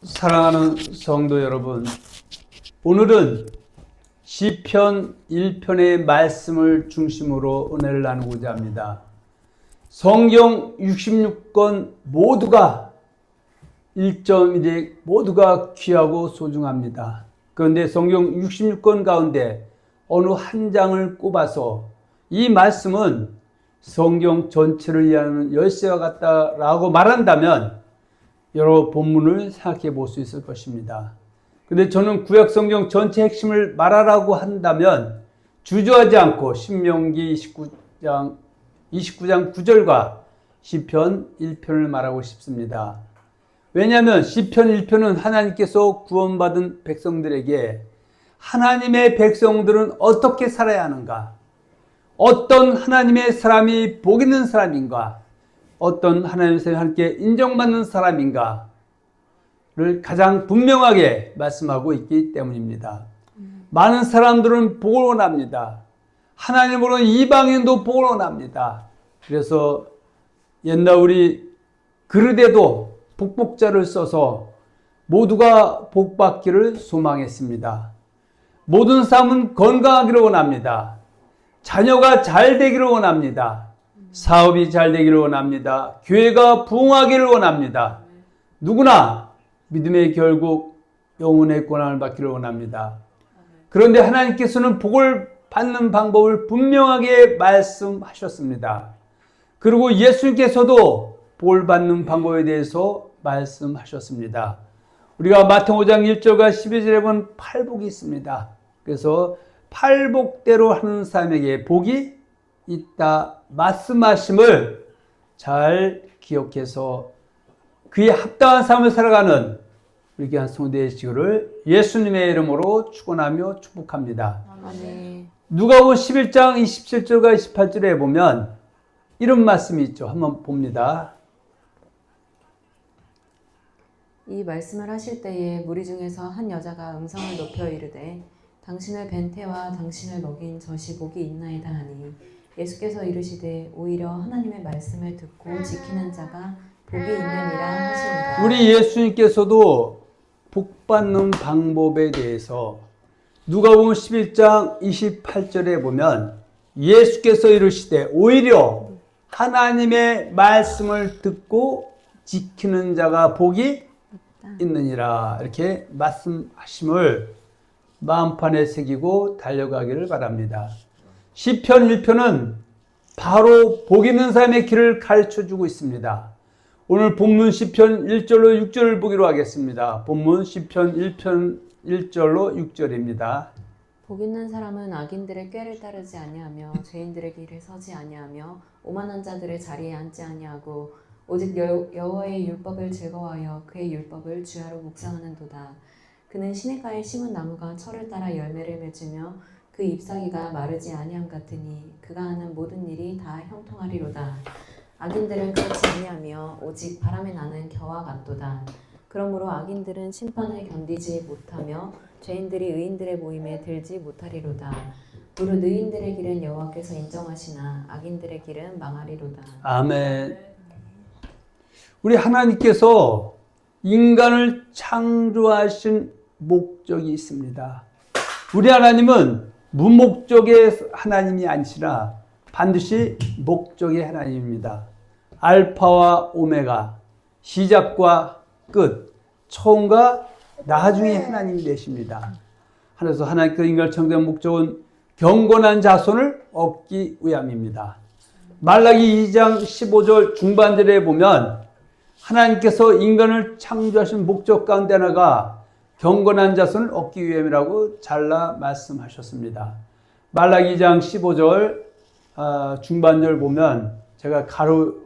사랑하는 성도 여러분, 오늘은 시편 1편의 말씀을 중심으로 은혜를 나누고자 합니다. 성경 66권 모두가 1.1이 모두가 귀하고 소중합니다. 그런데 성경 66권 가운데 어느 한 장을 꼽아서 이 말씀은 성경 전체를 이해하는 열쇠와 같다라고 말한다면 여러 본문을 생각해 볼 수 있을 것입니다. 근데 저는 구약 성경 전체 핵심을 말하라고 한다면 주저하지 않고 신명기 29장 9절과 시편 1편을 말하고 싶습니다. 왜냐하면 시편 1편은 하나님께서 구원받은 백성들에게 하나님의 백성들은 어떻게 살아야 하는가, 어떤 하나님의 사람이 복 있는 사람인가, 어떤 하나님의 사람이 함께 인정받는 사람인가를 가장 분명하게 말씀하고 있기 때문입니다. 많은 사람들은 복을 원합니다. 하나님으로는 이방인도 복을 원합니다. 그래서 옛날 우리 그릇에도 복복자를 써서 모두가 복받기를 소망했습니다. 모든 사람은 건강하기를 원합니다. 자녀가 잘 되기를 원합니다. 사업이 잘 되기를 원합니다. 교회가 부흥하기를 원합니다. 누구나 믿음의 결국 영혼의 권한을 받기를 원합니다. 그런데 하나님께서는 복을 받는 방법을 분명하게 말씀하셨습니다. 그리고 예수님께서도 복을 받는 방법에 대해서 말씀하셨습니다. 우리가 마태복음 5장 1절과 12절에 보면 팔복이 있습니다. 그래서 팔복대로 하는 사람에게 복이 있다 말씀하심을 잘 기억해서 그에 합당한 삶을 살아가는 우리 귀한 성도 되시기를 예수님의 이름으로 축원하며 축복합니다. 아멘. 누가복음 11장 27절과 28절에 보면 이런 말씀이 있죠. 한번 봅니다. 이 말씀을 하실 때에 무리 중에서 한 여자가 음성을 높여 이르되 당신을 뵌 태와 당신을 먹인 젖이 복이 있나이다 하니 예수께서 이르시되 오히려 하나님의 말씀을 듣고 지키는 자가 복이 있느니라 하시니라. 우리 예수님께서도 복받는 방법에 대해서 누가복음 11장 28절에 보면 예수께서 이르시되 오히려 하나님의 말씀을 듣고 지키는 자가 복이 있느니라 이렇게 말씀하심을 마음판에 새기고 달려가기를 바랍니다. 시편 1편은 바로 복 있는 삶의 길을 가르쳐주고 있습니다. 오늘 본문 시편 1절로 6절을 보기로 하겠습니다. 본문 시편 1편 1절로 6절입니다. 복 있는 사람은 악인들의 꾀를 따르지 아니하며 죄인들의 길에 서지 아니하며 오만한 자들의 자리에 앉지 아니하고 오직 여호와의 율법을 즐거워하여 그의 율법을 주야로 묵상하는도다. 그는 시냇가에 심은 나무가 철을 따라 열매를 맺으며 그 잎사귀가 마르지 아니함 같으니 그가 하는 모든 일이 다 형통하리로다. 악인들은 그렇지 아니하며 오직 바람에 나는 겨와 같도다. 그러므로 악인들은 심판을 견디지 못하며 죄인들이 의인들의 모임에 들지 못하리로다. 무릇 의인들의 길은 여호와께서 인정하시나 악인들의 길은 망하리로다. 아멘. 우리 하나님께서 인간을 창조하신 목적이 있습니다. 우리 하나님은 무목적의 하나님이 아니시라 반드시 목적의 하나님입니다. 알파와 오메가, 시작과 끝, 처음과 나중의 하나님이 되십니다. 그래서 하나님께서 인간을 창조한 목적은 경건한 자손을 얻기 위함입니다. 말라기 2장 15절 중반절에 보면 하나님께서 인간을 창조하신 목적 가운데 하나가 경건한 자손을 얻기 위함이라고 잘라 말씀하셨습니다. 말라기 2장 15절 중반절 보면 제가 가로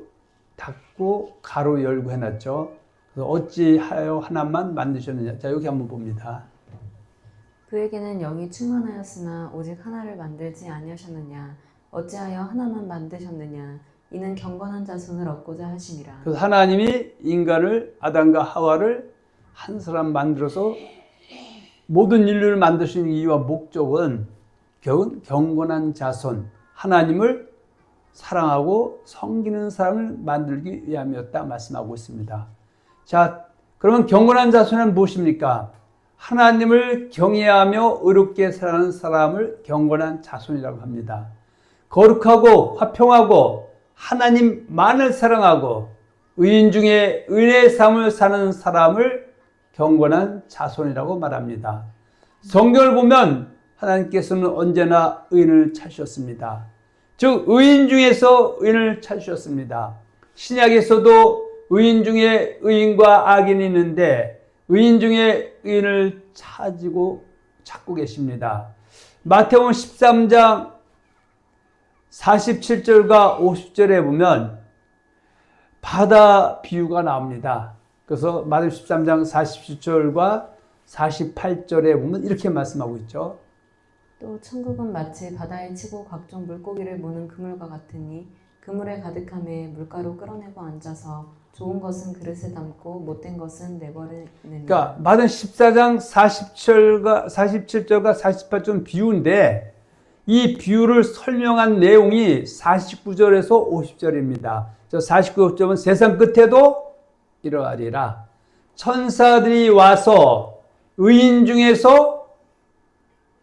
닫고 가로 열고 해놨죠. 그래서 어찌하여 하나만 만드셨느냐. 자, 여기 한번 봅니다. 그에게는 영이 충만하였으나 오직 하나를 만들지 아니하셨느냐. 어찌하여 하나만 만드셨느냐. 이는 경건한 자손을 얻고자 하심이라. 그래서 하나님이 인간을 아담과 하와를 한 사람 만들어서 모든 인류를 만드신 이유와 목적은 결국 경건한 자손, 하나님을 사랑하고 섬기는 사람을 만들기 위함이었다 말씀하고 있습니다. 자, 그러면 경건한 자손은 무엇입니까? 하나님을 경외하며 의롭게 살아가는 사람을 경건한 자손이라고 합니다. 거룩하고 화평하고 하나님만을 사랑하고 의인 중에 의인의 삶을 사는 사람을 경건한 자손이라고 말합니다. 성경을 보면 하나님께서는 언제나 의인을 찾으셨습니다. 즉 의인 중에서 의인을 찾으셨습니다. 신약에서도 의인 중에 의인과 악인이 있는데 의인 중에 의인을 찾고 계십니다. 마태복음 13장 47절과 50절에 보면 바다 비유가 나옵니다. 그래서 마태복음 13장 47절과 48절에 보면 이렇게 말씀하고 있죠. 또 천국은 마치 바다에 치고 각종 물고기를 모는 그물과 같으니 그물에 가득함에 물가로 끌어내고 앉아서 좋은 것은 그릇에 담고 못된 것은 내버리느니라. 그러니까 마태복음 14장 47절과 48절은 비유인데 이 비유를 설명한 내용이 49절에서 50절입니다. 저 49절은 세상 끝에도 이러하리라. 천사들이 와서 의인 중에서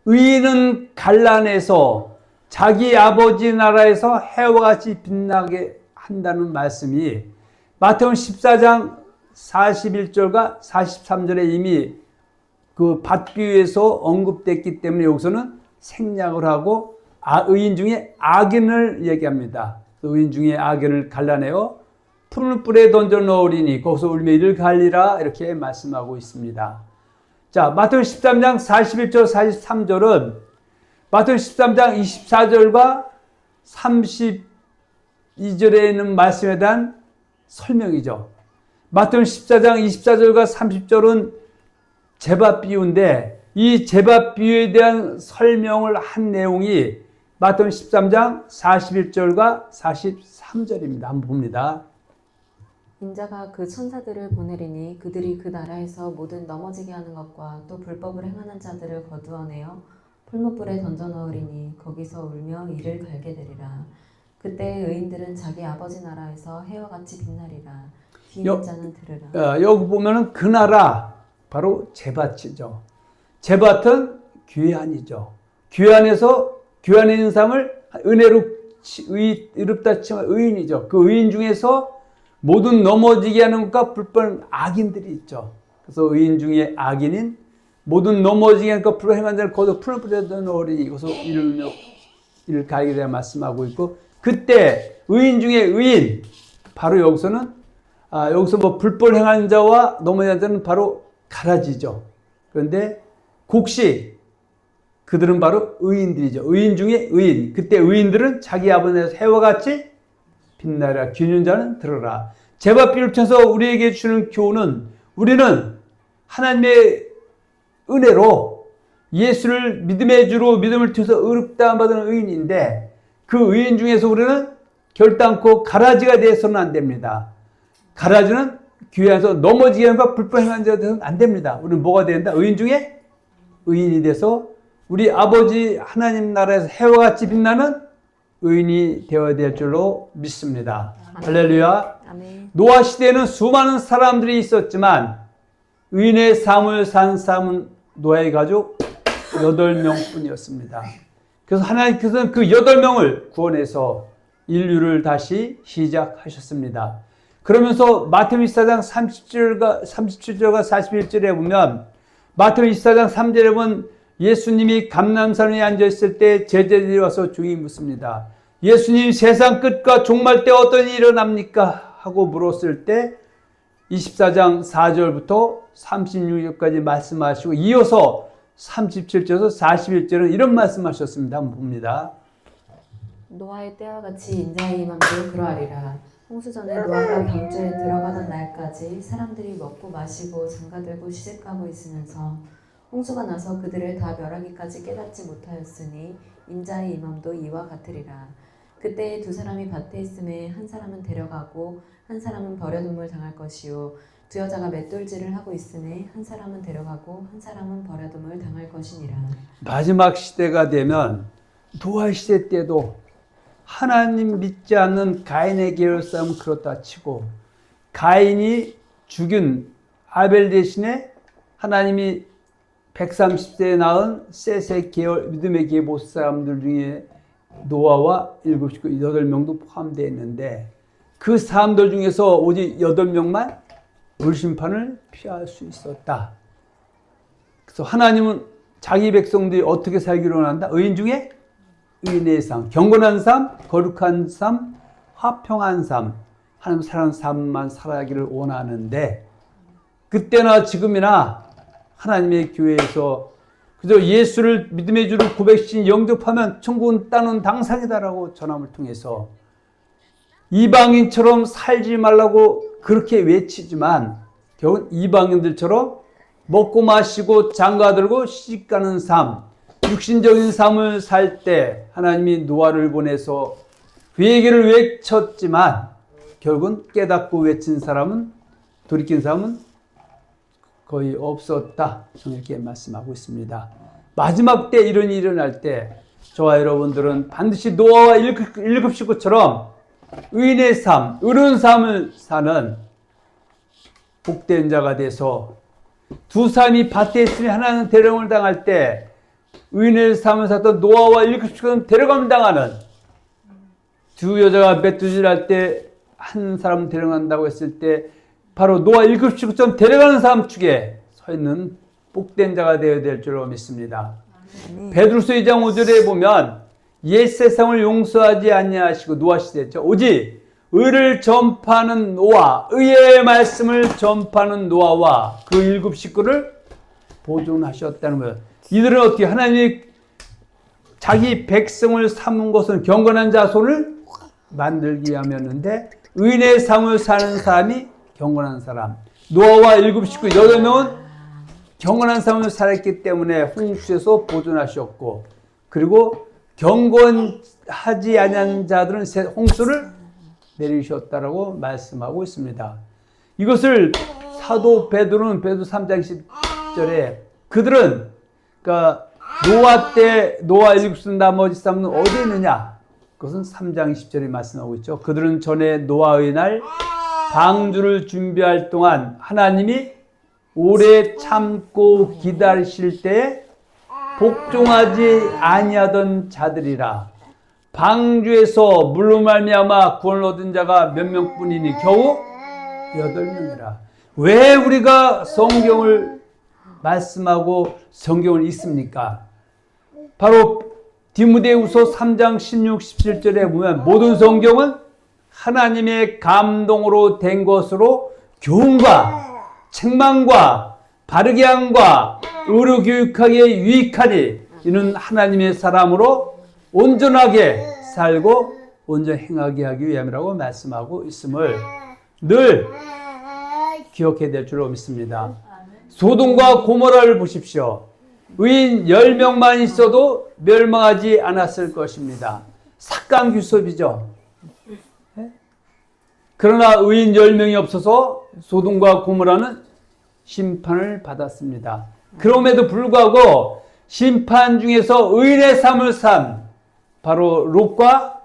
의인은 갈라내서 자기 아버지 나라에서 해와 같이 빛나게 한다는 말씀이 마태복음 14장 41절과 43절에 이미 그 밭비유에서 언급됐기 때문에 여기서는 생략을 하고 의인 중에 악인을 얘기합니다. 의인 중에 악인을 갈라내어 푸른 뿔에 던져 넣으리니 거기서 울며 이를 갈리라 이렇게 말씀하고 있습니다. 자, 마태복음 13장 41절 43절은 마태복음 13장 24절과 32절에 있는 말씀에 대한 설명이죠. 마태복음 14장 24절과 30절은 제밥 비유인데 이 제밥 비유에 대한 설명을 한 내용이 마태복음 13장 41절과 43절입니다. 한번 봅니다. 인자가 그 천사들을 보내리니 그들이 그 나라에서 모든 넘어지게 하는 것과 또 불법을 행하는 자들을 거두어내어 풀무불에 던져 넣으리니 거기서 울며 이를 갈게 되리라. 그때 의인들은 자기 아버지 나라에서 해와 같이 빛나리라. 귀 있는 자는 들으라. 여기 보면은 그 나라 바로 제밭이죠. 제밭은 귀환이죠. 귀환에 있는 사람을 의롭다 치면 의인이죠. 그 의인 중에서 모든 넘어지게 하는 것과 불법 악인들이 있죠. 그래서 의인 중에 악인인 모든 넘어지게 하는 것과 불법 행한 자를 거둬 푸른 뿔에 넣으리니 이것을 이를 갈게 되라 말씀하고 있고 그때 의인 중에 의인 바로 여기서는 여기서 뭐 불법 행한 자와 넘어지는 자는 바로 가라지죠. 그런데 곡시 그들은 바로 의인들이죠. 의인 중에 의인. 그때 의인들은 자기 아버지의 해와 같이 빛나라. 귀 있는 자는 들어라. 제밥 비유를 통해서 우리에게 주는 교훈은 우리는 하나님의 은혜로 예수를 믿음의 주로 믿음을 통해서 의롭다 받은 의인인데 그 의인 중에서 우리는 결단코 가라지가 되어서는 안 됩니다. 가라지는 교회에서 넘어지게 하는 것 불법 행한 자가 되어서는 안 됩니다. 우리는 뭐가 된다? 의인 중에 의인이 돼서 우리 아버지 하나님 나라에서 해와 같이 빛나는 의인이 되어야 될 줄로 믿습니다. 할렐루야. 아멘. 노아 시대에는 수많은 사람들이 있었지만 의인의 삶을 산 사람은 노아의 가족 8명 뿐이었습니다. 그래서 하나님께서는 그 8명을 구원해서 인류를 다시 시작하셨습니다. 그러면서 마태복음 24장 37절과 41절에 보면 마태복음 24장 3절에 보면 예수님이 감람산에 앉아있을 때 제자들이 와서 중이 묻습니다. 예수님 세상 끝과 종말 때 어떤 일이 일어납니까? 하고 물었을 때 24장 4절부터 36절까지 말씀하시고 이어서 37절에서 41절은 이런 말씀하셨습니다. 한번 봅니다. 노아의 때와 같이 인자의 임함도 그러하리라. 홍수전에 노아가 방주에 들어가던 날까지 사람들이 먹고 마시고 장가들고 시집가고 있으면서 홍수가 나서 그들을 다 멸하기까지 깨닫지 못하였으니 인자의 임함도 이와 같으리라. 그때 두 사람이 밭에 있음에 한 사람은 데려가고 한 사람은 버려둠을 당할 것이요 두 여자가 맷돌질을 하고 있음에 한 사람은 데려가고 한 사람은 버려둠을 당할 것이니라. 마지막 시대가 되면 노아 시대 때도 하나님 믿지 않는 가인의 계열 싸움은 그렇다 치고 가인이 죽인 아벨 대신에 하나님이 130세에 낳은 셋의 계열, 믿음의 계보 사람들 중에 노아와 7식구 8명도 포함되어 있는데 그 사람들 중에서 오직 8명만 불심판을 피할 수 있었다. 그래서 하나님은 자기 백성들이 어떻게 살기를 원한다? 의인 중에 의인의 삶, 경건한 삶, 거룩한 삶, 화평한 삶, 하나님 사랑하는 삶만 살아가기를 원하는데 그때나 지금이나 하나님의 교회에서 그저 예수를 믿음의 주를 고백신 영접하면 천국은 따는 당상이다라고 전함을 통해서 이방인처럼 살지 말라고 그렇게 외치지만 결국 이방인들처럼 먹고 마시고 장가들고 시집가는 삶, 육신적인 삶을 살 때 하나님이 노아를 보내서 그 얘기를 외쳤지만 결국은 깨닫고 외친 사람은 돌이킨 사람은 거의 없었다. 이렇게 말씀하고 있습니다. 마지막 때 이런 일이 일어날 때 저와 여러분들은 반드시 노아와 일곱 식구처럼 의인의 삶, 의로운 삶을 사는 복된 자가 돼서 두 사람이 밭에 있으면 하나는 대령을 당할 때 의인의 삶을 살던 노아와 일곱 식구는 데려감 당하는 두 여자가 맷두질할 때 한 사람 데려간다고 했을 때 바로 노아 일곱 식구처럼 데려가는 사람 축에 서 있는 복된 자가 되어야 될 줄로 믿습니다. 베드로서 2장 5절에 보면 옛 세상을 용서하지 아니하시고 노아 시대죠. 오직 의를 전파하는 노아, 의의 말씀을 전파하는 노아와 그 일곱 식구를 보존하셨다는 거예요. 이들은 어떻게 하나님이 자기 백성을 삼은 것은 경건한 자손을 만들기 위함이었는데 의인의 삶을 사는 사람이 경건한 사람. 노아와 일곱 식구 8명은 경건한 삶을 살았기 때문에 홍수에서 보존하셨고 그리고 경건하지 아니한 자들은 홍수를 내리셨다라고 말씀하고 있습니다. 이것을 사도 베드로는 베드로 3장 10절에 그들은 그러니까 노아 때 노아 일곱 식구 나머지 사람은 어디 있느냐? 그것은 3장 10절에 말씀하고 있죠. 그들은 전에 노아의 날 방주를 준비할 동안 하나님이 오래 참고 기다리실 때에 복종하지 아니하던 자들이라. 방주에서 물로 말미암아 구원을 얻은 자가 몇 명뿐이니 겨우 8명이라. 왜 우리가 성경을 말씀하고 성경을 읽습니까? 바로 디모데후서 3장 16, 17절에 보면 모든 성경은 하나님의 감동으로 된 것으로 교훈과 책망과 바르게 함과 의로 교육하기에 유익하니 이는 하나님의 사람으로 온전하게 살고 온전히 행하게 하기 위함이라고 말씀하고 있음을 늘 기억해야 될 줄로 믿습니다. 소돔과 고모라를 보십시오. 의인 10명만 있어도 멸망하지 않았을 것입니다. 삭감규섭이죠. 그러나 의인 10명이 없어서 소돔과 고모라는 심판을 받았습니다. 그럼에도 불구하고 심판 중에서 의인의 삶을 산 바로 롯과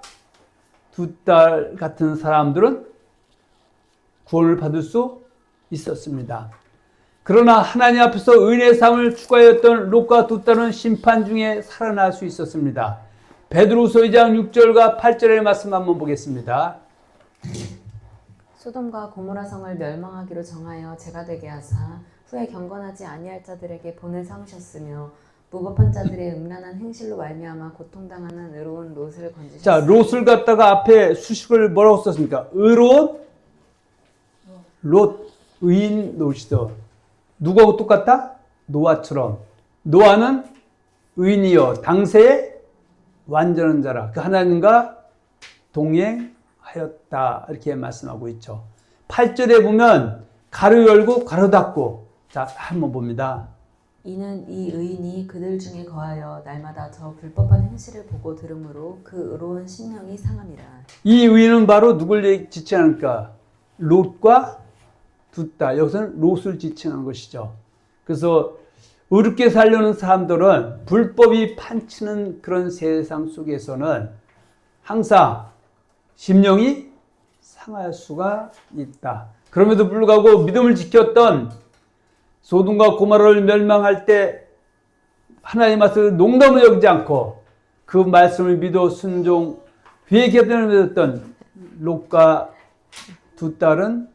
두 딸 같은 사람들은 구원을 받을 수 있었습니다. 그러나 하나님 앞에서 의인의 삶을 추구하였던 롯과 두 딸은 심판 중에 살아날 수 있었습니다. 베드로후서 2장 6절과 8절의 말씀 한번 보겠습니다. 소돔과 고모라 성을 멸망하기로 정하여 죄가 되게 하사 후에 경건하지 아니할 자들에게 본을 삼으셨으며 무법한 자들의 음란한 행실로 말미암아 고통당하는 의로운 롯을 건지셨습니다. 자, 롯을 갖다가 앞에 수식을 뭐라고 썼습니까? 의로운 롯, 의인 롯이죠. 누구하고 똑같다? 노아처럼. 노아는 의인이요 당세의 완전한 자라. 그 하나님과 동행하였다. 이렇게 말씀하고 있죠. 8절에 보면 가로 열고 가로 닫고. 자, 한번 봅니다. 이는 이 의인이 그들 중에 거하여 날마다 저 불법한 행실을 보고 들으므로 그 의로운 심령이 상함이라. 이 의인은 바로 누굴 지칭하니까? 롯과 두 딸. 여기서는 롯을 지칭하는 것이죠. 그래서 의롭게 살려는 사람들은 불법이 판치는 그런 세상 속에서는 항상 심령이 상할 수가 있다. 그럼에도 불구하고 믿음을 지켰던 소돔과 고모라를 멸망할 때 하나님 말씀을 농담을 여기지 않고 그 말씀을 믿어 순종 회개하던 롯과 두 딸은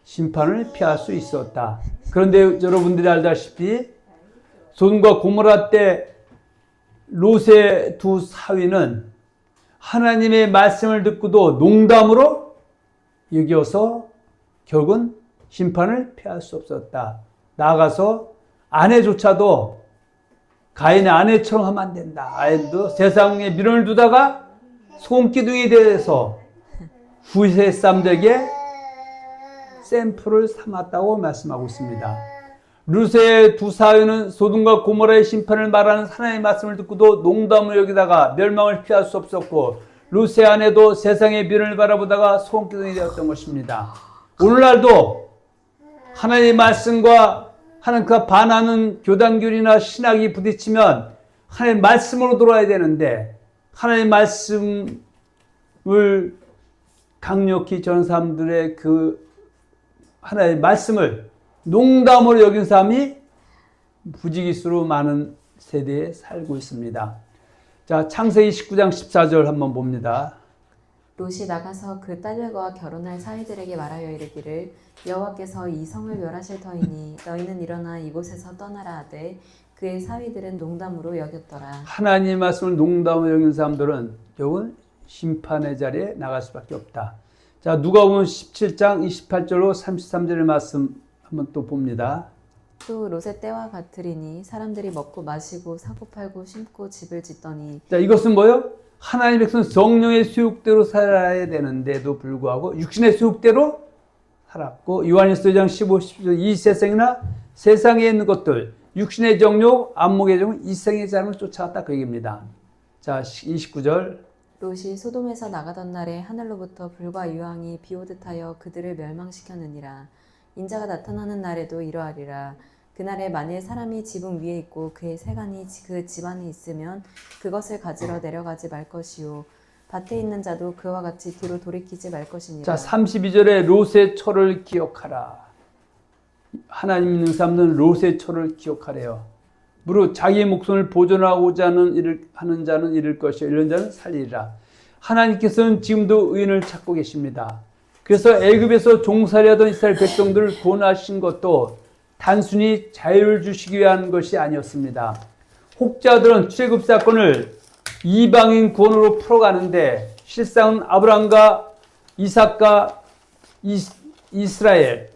심판을 피할 수 있었다. 그런데 여러분들이 알다시피 소돔과 고모라 때 롯의 두 사위는 하나님의 말씀을 듣고도 농담으로 여겨서 결국은 심판을 피할 수 없었다. 나아가서 아내조차도 가인의 아내처럼 하면 안 된다. 아내도 세상에 미련을 두다가 소금기둥이 되어서 후세 사람들에게 샘플을 삼았다고 말씀하고 있습니다. 룻의 두 사위는 소돔과 고모라의 심판을 말하는 하나님의 말씀을 듣고도 농담을 여기다가 멸망을 피할 수 없었고 룻의 아내도 세상의 미련을 바라보다가 소금기둥이 되었던 것입니다. 오늘날도 하나님의 말씀과 하나님과 반하는 교단교리나 신학이 부딪히면 하나님의 말씀으로 돌아야 되는데 하나님의 말씀을 강력히 전하는 사람들의 그 하나님의 말씀을 농담으로 여긴 사람이 부지기수로 많은 세대에 살고 있습니다. 자, 창세기 19장 14절 한번 봅니다. 롯이 나가서 그 딸들과 결혼할 사위들에게 말하여 이르기를 여호와께서 이 성을 멸하실 터이니 너희는 일어나 이곳에서 떠나라 하되 그의 사위들은 농담으로 여겼더라. 하나님의 말씀을 농담으로 여기는 사람들은 결국은 심판의 자리에 나갈 수밖에 없다. 자, 누가복음 17장 28절로 33절의 말씀 한번 또 봅니다. 또 롯의 때와 같으리니 사람들이 먹고 마시고 사고 팔고 심고 집을 짓더니. 자, 이것은 뭐요? 하나님의 백성은 성령의 수욕대로 살아야 되는데도 불구하고 육신의 수욕대로 살았고 요한일서 2장 15, 16절 이 세상이나 세상에 있는 것들 육신의 정욕, 안목의 정욕, 이생의 자랑을 쫓아갔다 그 얘기입니다. 자, 29절 롯이 소돔에서 나가던 날에 하늘로부터 불과 유황이 비오듯 하여 그들을 멸망시켰느니라. 인자가 나타나는 날에도 이러하리라. 그날에 만일 사람이 지붕 위에 있고 그의 세간이 그 집 안에 있으면 그것을 가지러 내려가지 말 것이요 밭에 있는 자도 그와 같이 뒤로 돌이키지 말 것이니라. 자, 32절에 롯의 초를 기억하라. 하나님 있는 사람들은 롯의 초를 기억하래요. 무릇 자기의 목숨을 보존하고자 하는 자는 잃을 것이요 잃는 자는 살리리라. 하나님께서는 지금도 의인을 찾고 계십니다. 그래서 애굽에서 종살이 하던 이스라엘 백성들을 구원하신 것도 단순히 자유를 주시기 위한 것이 아니었습니다. 혹자들은 출애굽 사건을 이방인 구원으로 풀어가는데 실상은 아브라함과 이삭과 이스라엘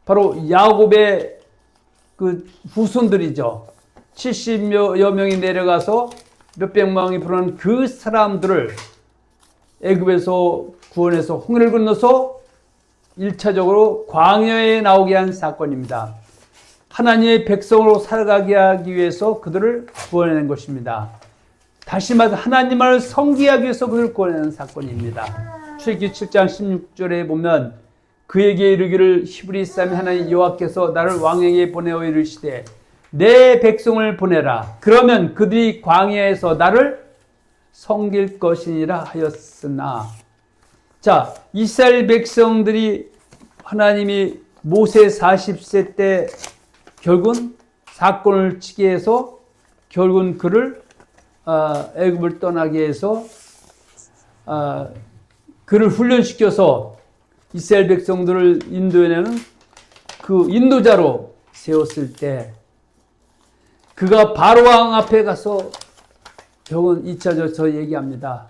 바로 야곱의 그 후손들이죠. 70여 명이 내려가서 몇백 명이 불어난 그 사람들을 애굽에서 구원해서 홍해를 건너서 1차적으로 광야에 나오게 한 사건입니다. 하나님의 백성으로 살아가게 하기 위해서 그들을 구원해낸 것입니다. 다시 말해서 하나님을 섬기하기 위해서 그들을 구원해낸 사건입니다. 출애굽기 7장 16절에 보면 그에게 이르기를 히브리 사람이 하나님 여호와께서 나를 왕에게 보내어 이르시되 내 백성을 보내라. 그러면 그들이 광야에서 나를 섬길 것이니라 하였으나 자, 이스라엘 백성들이 하나님이 모세 40세 때 결국은 사건을 치게 해서 결국은 그를 애굽을 떠나게 해서 그를 훈련시켜서 이스라엘 백성들을 인도해내는 그 인도자로 세웠을 때 그가 바로왕 앞에 가서 결국은 2차적으로 얘기합니다.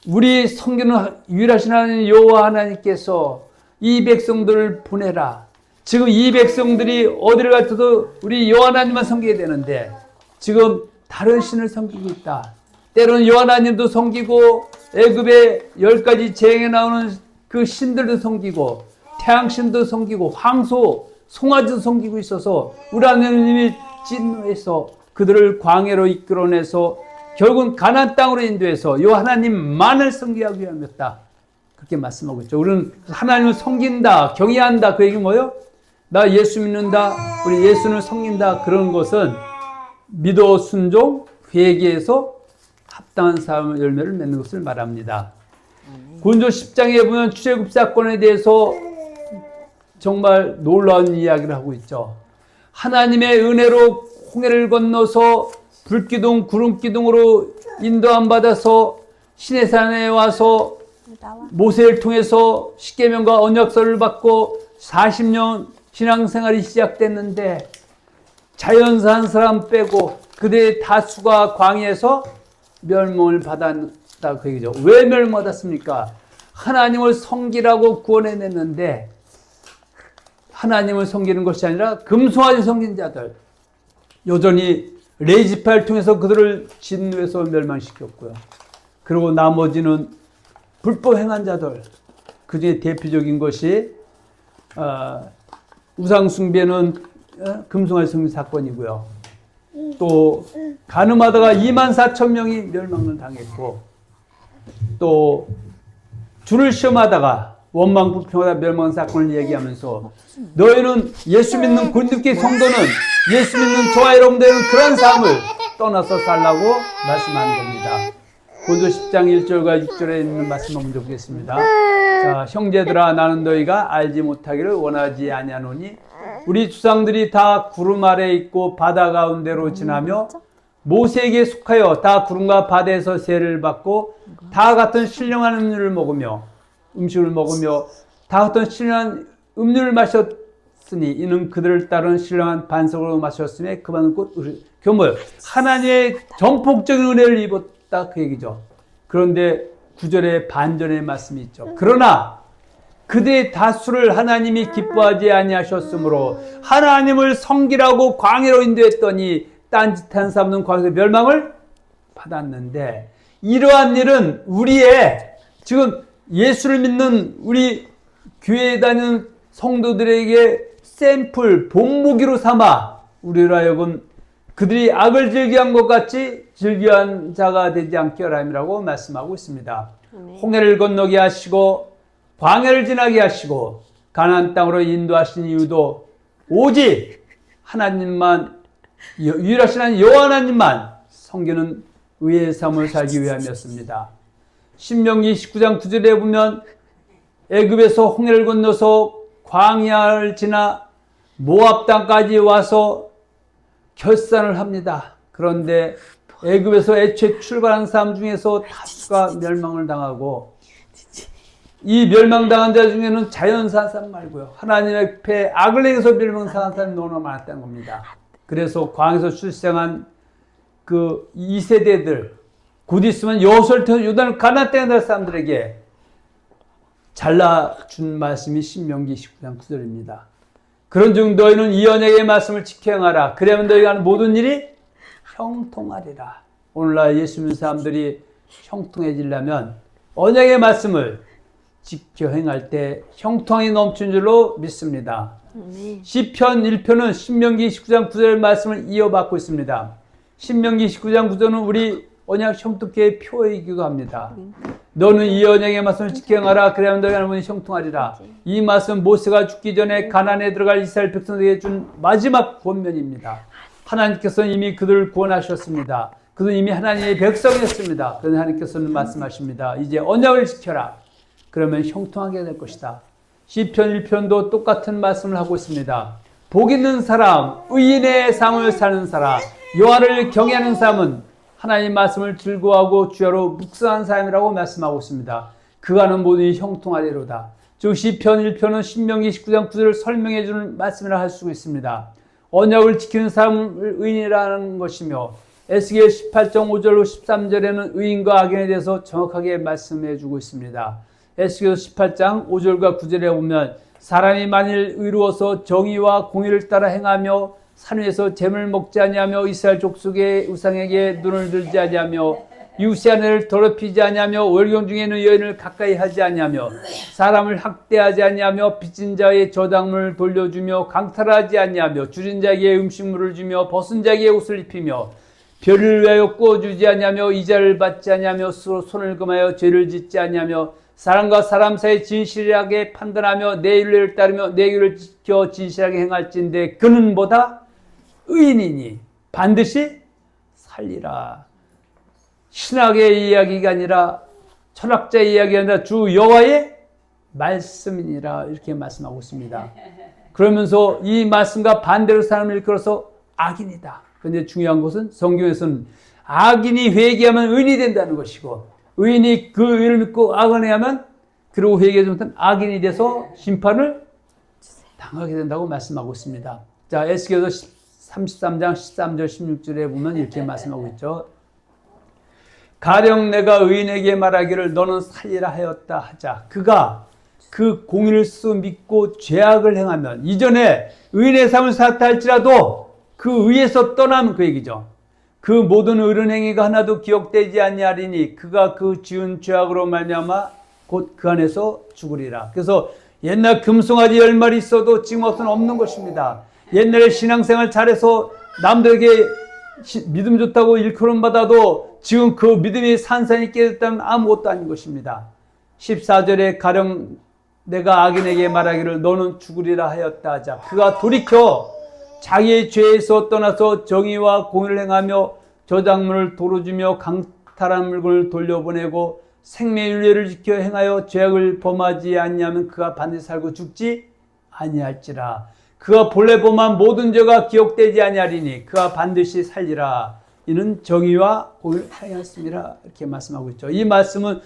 우리 섬기는 유일하신 하나님 여호와 하나님께서 이 백성들을 보내라. 지금 이 백성들이 어디를 가서도 우리 여호와 하나님만 섬기게 되는데 지금 다른 신을 섬기고 있다. 때로는 여호와 하나님도 섬기고 애굽의 10가지 재앙에 나오는 그 신들도 섬기고 태양신도 섬기고 황소, 송아지도 섬기고 있어서 우리 하나님이 진노해서 그들을 광야로 이끌어내서 결국은 가나안 땅으로 인도해서 여호와 하나님만을 섬기기 위함이었다. 그렇게 말씀하고 있죠. 우리는 하나님을 섬긴다, 경외한다. 그 얘기 뭐예요? 나 예수 믿는다, 우리 예수를 섬긴다. 그런 것은 믿어 순종, 회개해서 합당한 삶의 열매를 맺는 것을 말합니다. 고린도 10장에 보면 출애굽 사건에 대해서 정말 놀라운 이야기를 하고 있죠. 하나님의 은혜로 홍해를 건너서 불기둥 구름기둥으로 인도함 받아서 시내산에 와서 모세를 통해서 십계명과 언약서를 받고 40년 신앙생활이 시작됐는데 자연사 한 사람 빼고 그들의 다수가 광야에서 멸망을 받았다 그 얘기죠. 왜 멸망받았습니까? 하나님을 섬기라고 구원해냈는데 하나님을 섬기는 것이 아니라 금송아지 섬긴 자들, 여전히 레지파를 통해서 그들을 진노해서 멸망시켰고요. 그리고 나머지는 불법 행한 자들, 그 중에 대표적인 것이 우상숭배는 금송아지 섬긴 사건이고요. 또 가늠하다가 24,000명이 멸망을 당했고, 또 주를 시험하다가 원망불평하다 멸망 사건을 얘기하면서 너희는 예수 믿는 고린도교회 성도는 예수 믿는 저와 여러분들은 그런 삶을 떠나서 살라고 말씀하는 겁니다. 고린도 10장 1절과 6절에 있는 말씀 한번 보겠습니다. 자, 형제들아 나는 너희가 알지 못하기를 원하지 아니하노니 우리 조상들이 다 구름 아래에 있고 바다 가운데로 지나며 모세에게 속하여 다 구름과 바다에서 세를 받고 다 같은 신령한 음식을 먹으며 다 같은 신령한 음료를 마셨으니 이는 그들을 따른 신령한 반석으로 마셨음에 그만은 곧 교물 하나님의 전폭적인 은혜를 입었다 그 얘기죠. 그런데 9절에 반전의 말씀이 있죠. 그러나 그들의 다수를 하나님이 기뻐하지 아니하셨으므로 하나님을 섬기라고 광야로 인도했더니 딴짓한 사람은 광야에서 멸망을 받았는데, 이러한 일은 우리의 지금 예수를 믿는 우리 교회에 다니는 성도들에게 샘플, 본보기로 삼아 우리로 하여금 그들이 악을 즐겨한 것 같이 즐겨한 자가 되지 않게 하라고 말씀하고 있습니다. 홍해를 건너게 하시고 광야를 지나게 하시고 가나안 땅으로 인도하신 이유도 오직 하나님만, 유일하신 여호와 하나님만 섬기는 의의 삶을 살기 위함이었습니다. 신명기 19장 9절에 보면 애굽에서 홍해를 건너서 광야를 지나 모압 땅까지 와서 결산을 합니다. 그런데 애굽에서 애초에 출발한 사람 중에서 다수가 멸망을 당하고, 이 멸망당한 자 중에는 자연사한 사람 말고요, 하나님의 앞에 악을 행해서 멸망당한 사람이 너무나 많았다는 겁니다. 그래서 광야에서 출생한 그 2세대들, 곧 있으면 여호수아를 통해서 요단을 가나안 땅에 갈 사람들에게 잘라준 말씀이 신명기 19장 9절입니다. 그런즉 너희는 이 언약의 말씀을 지켜 행하라. 그러면 너희가 하는 모든 일이 형통하리라. 오늘날 예수 믿는 사람들이 형통해지려면 언약의 말씀을 지켜 행할 때 형통이 넘치는 줄로 믿습니다. 시편 1편은 신명기 19장 9절 말씀을 이어받고 있습니다. 신명기 19장 9절은 우리 언약 형통케의 표이기도 합니다. 너는 이 언약의 말씀을 지켜 행하라. 그래야 너희가 하는 모든 형통하리라. 이 말씀 모세가 죽기 전에 가나안에 들어갈 이스라엘 백성들에게 준 마지막 권면입니다. 하나님께서는 이미 그들을 구원하셨습니다. 그들은 이미 하나님의 백성이었습니다. 그런데 하나님께서는 말씀하십니다. 이제 언약을 지켜라. 그러면 형통하게 될 것이다. 시편 1편도 똑같은 말씀을 하고 있습니다. 복 있는 사람, 의인의 삶을 사는 사람, 여호와를 경외하는 사람은 하나님 말씀을 즐거워하고 주야로 묵상한 사람이라고 말씀하고 있습니다. 그가는 모든 형통하리로다. 즉 시편 1편은 신명기 19장 9절을 설명해 주는 말씀이라 할 수 있습니다. 언약을 지키는 사람을 의인이라는 것이며, 에스겔 18장 5절로 13절에는 의인과 악인에 대해서 정확하게 말씀해 주고 있습니다. 에스겔 18장 5절과 9절에 보면 사람이 만일 의로워서 정의와 공의를 따라 행하며 산 위에서 잼을 먹지 아니하며 이스라엘 족속의 우상에게 눈을 들지 아니하며 이웃의 아내를 더럽히지 아니하며 월경 중에 있는 여인을 가까이 하지 아니하며 사람을 학대하지 아니하며 빚진 자의 저당물을 돌려주며 강탈하지 아니하며 줄인 자에게 음식물을 주며 벗은 자에게 옷을 입히며 별을 위하여 구워주지 아니하며 이자를 받지 아니하며 스스로 손을 금하여 죄를 짓지 아니하며 사람과 사람 사이 진실하게 판단하며 내 윤례를 따르며 내 규를 지켜 진실하게 행할진대 그는 보다 의인이니 반드시 살리라. 신학의 이야기가 아니라 철학자의 이야기가 아니라 주 여호와의 말씀이니라, 이렇게 말씀하고 있습니다. 그러면서 이 말씀과 반대로 사람을 이끌어서 악인이다. 그런데 중요한 것은 성경에서는 악인이 회개하면 의인이 된다는 것이고 의인이 그 의를 믿고 악을 행하면 그리고 회개하지 못한 악인이 돼서 심판을 당하게 된다고 말씀하고 있습니다. 자, 에스겔서 33장 13절 16절에 보면 이렇게 말씀하고 있죠. 가령 내가 의인에게 말하기를 너는 살리라 하였다 하자. 그가 그 공의를 믿고 죄악을 행하면 이전에 의인의 삶을 살았다 할지라도 그 의에서 떠나면 그 얘기죠. 그 모든 의른 행위가 하나도 기억되지 아니하리니 그가 그 지은 죄악으로 말미암아 곧 그 안에서 죽으리라. 그래서 옛날 금송아지 10마리 있어도 지금 없는 것입니다. 옛날에 신앙생활 잘해서 남들에게 믿음 좋다고 일컬음 받아도 지금 그 믿음이 산산이 깨졌다면 아무것도 아닌 것입니다. 14절에 가령 내가 악인에게 말하기를 너는 죽으리라 하였다 하자. 그가 돌이켜 자기의 죄에서 떠나서 정의와 공의를 행하며 저작물을 도로 주며 강탈한 물건을 돌려보내고 생명의 윤례를 지켜 행하여 죄악을 범하지 아니하면 그가 반드시 살고 죽지 아니할지라. 그가 본래 범한 모든 죄가 기억되지 아니하리니 그가 반드시 살리라. 이는 정의와 공의를 행하였습니다. 이렇게 말씀하고 있죠. 이 말씀은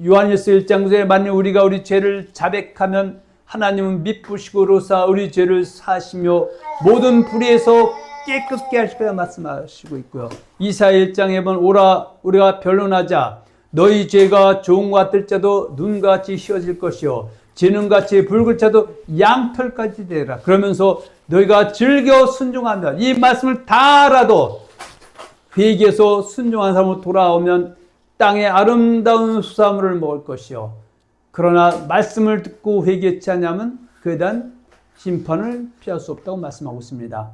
요한일서 1장 9절에 만일 우리가 우리 죄를 자백하면 하나님은 미쁘시고로사 우리 죄를 사하시며 모든 불의에서 깨끗게 하실 거라 말씀하시고 있고요. 이사야 1장에 보면 오라 우리가 변론하자. 너희 죄가 좋은 것 같을지라도 눈같이 휘어질 것이요 지능같이 붉을 자도 양털까지 되라. 그러면서 너희가 즐겨 순종하면 이 말씀을 다 알아도 회개해서 순종한 사람으로 돌아오면 땅에 아름다운 수산물을 먹을 것이요 그러나 말씀을 듣고 회개치 않으면 그에 대한 심판을 피할 수 없다고 말씀하고 있습니다.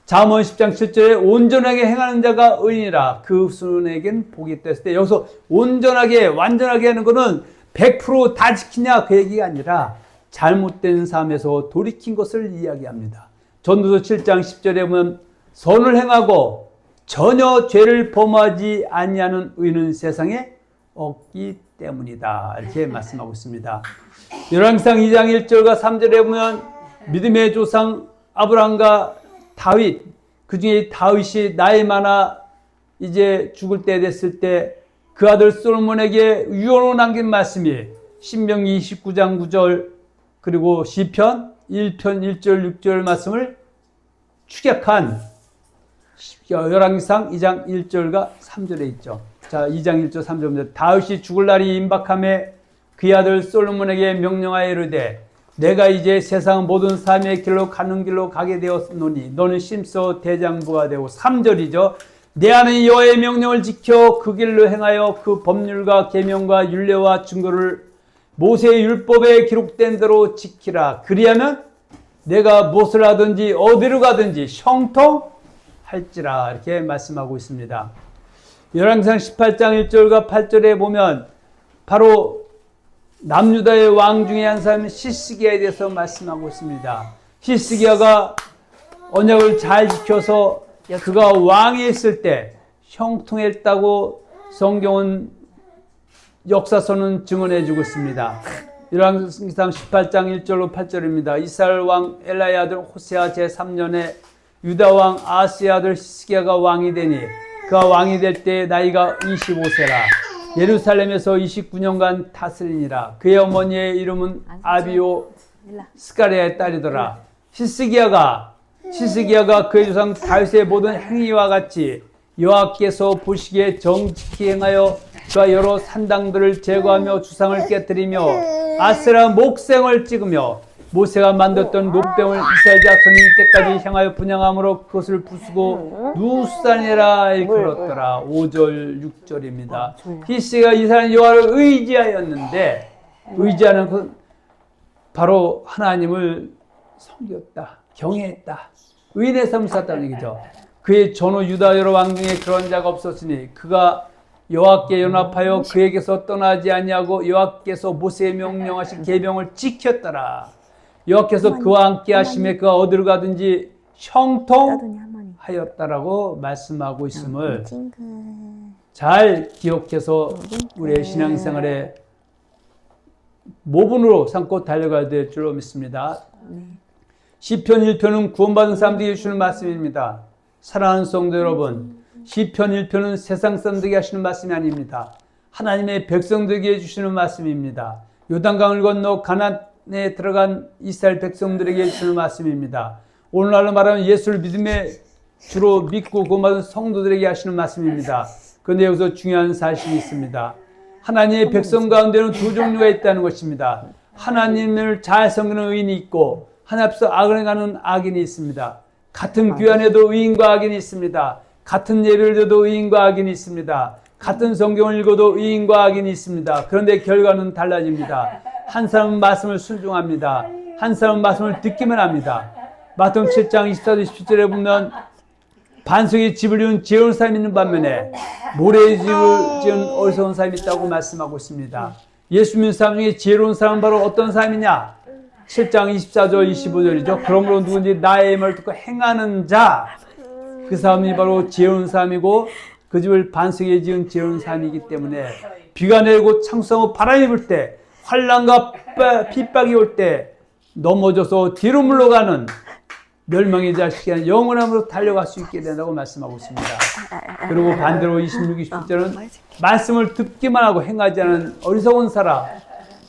잠언 10장 7절에 온전하게 행하는 자가 의인이라 그 후손에겐 복이 있다 했을 때 여기서 온전하게 완전하게 하는 것은 100%다 지키냐 그 얘기가 아니라 잘못된 삶에서 돌이킨 것을 이야기합니다. 전도서 7장 10절에 보면 선을 행하고 전혀 죄를 범하지 아니하는 의인은 세상에 없기 때문이다. 이렇게 말씀하고 있습니다. 열왕기상 2장 1절과 3절에 보면 믿음의 조상 아브라함과 다윗, 그 중에 다윗이 나이 많아 이제 죽을 때 됐을 때 그 아들 솔로몬에게 유언을 남긴 말씀이 신명기 29장 9절 그리고 시편 1편 1절 6절 말씀을 축약한 열왕기상 2장 1절과 3절에 있죠. 자, 2장 1절 3절입니다. 다윗이 죽을 날이 임박함에 그의 아들 솔로몬에게 명령하여 이르되 내가 이제 세상 모든 삶의 길로 가는 길로 가게 되었노니 너는 심서 대장부가 되고 3절이죠. 내 안에 여호와의 명령을 지켜 그 길로 행하여 그 법률과 계명과 율례와 증거를 모세의 율법에 기록된 대로 지키라. 그리하면 내가 무엇을 하든지 어디로 가든지 형통할지라. 이렇게 말씀하고 있습니다. 열왕기상 18장 1절과 8절에 보면 바로 남유다의 왕 중에 한 사람인 시스기야에 대해서 말씀하고 있습니다. 시스기야가 언약을 잘 지켜서 그가 왕이 있을 때 형통했다고 성경은 역사서는 증언해 주고 있습니다. 열왕기상 18장 1절로 8절입니다. 이스라엘 왕 엘라의 아들 호세아 제3년에 유다 왕 아하스의 아들 시스기야가 왕이 되니 그가 왕이 될 때 나이가 25세라. 예루살렘에서 29년간 다스리니라. 그의 어머니의 이름은 아비오 스가랴의 딸이더라. 시스기야가 그의 조상 다윗의 모든 행위와 같이 여호와께서 보시기에 정직히 행하여 그가 여러 산당들을 제거하며 주상을 깨뜨리며 아세라 목생을 찍으며 모세가 만들었던 노뱀을 이스라엘 자손이 이때까지 향하여 분양함으로 그것을 부수고 누산이라 일컬었더라. 5절 6절입니다. 히스기야가 이스라엘 여호와를 의지하였는데 의지하는 것은 바로 하나님을 섬겼다. 경외했다. 의인의 삶을 살았다는 얘기죠. 그의 전후 유다 여러 왕 중에 그런 자가 없었으니 그가 여호와께 연합하여 그에게서 떠나지 아니하고 여호와께서 모세에 명령하신 계명을 지켰더라. 여호와께서 그와 함께 하심에 그가 어디로 가든지 형통하였다라고 말씀하고 있음을 잘 기억해서 우리의 신앙생활에 모분으로 삼고 달려가야 될 줄로 믿습니다. 시편 1편은 구원받은 사람들에게 주는 말씀입니다. 사랑하는 성도 여러분, 시편 1편은 세상 사람들에게 하시는 말씀이 아닙니다. 하나님의 백성들에게 주시는 말씀입니다. 요단강을 건너 가나안에 들어간 이스라엘 백성들에게 주시는 말씀입니다. 오늘날로 말하면 예수를 믿음에 주로 믿고 구원받은 성도들에게 하시는 말씀입니다. 그런데 여기서 중요한 사실이 있습니다. 하나님의 백성 가운데는 두 종류가 있다는 것입니다. 하나님을 잘 섬기는 의인이 있고 하나님 앞에서 악을 행하는 악인이 있습니다. 같은 교회 안에도 의인과 악인이 있습니다. 같은 예배를 드려도 의인과 악인이 있습니다. 같은 성경을 읽어도 의인과 악인이 있습니다. 그런데 결과는 달라집니다. 한 사람은 말씀을 순종합니다. 한 사람은 말씀을 듣기만 합니다. 마태복음 7장 24절 27절에 보면 반석에 집을 지은 지혜로운 사람이 있는 반면에 모래에 집을 지은 어리석은 사람이 있다고 말씀하고 있습니다. 예수 믿는 사람 중에 지혜로운 사람은 바로 어떤 사람이냐? 7장 24절 25절이죠. 그러므로 누구든지 나의 말을 듣고 행하는 자, 그 사람이 바로 지혜로운 사람이고 그 집을 반석에 지은 지혜로운 사람이기 때문에 비가 내리고 창수하고 바람이 불 때 환난과 핍박이 올 때 넘어져서 뒤로 물러가는 멸망의 자식이 영원함으로 달려갈 수 있게 된다고 말씀하고 있습니다. 그리고 반대로 26, 27절은 말씀을 듣기만 하고 행하지 않은 어리석은 사람,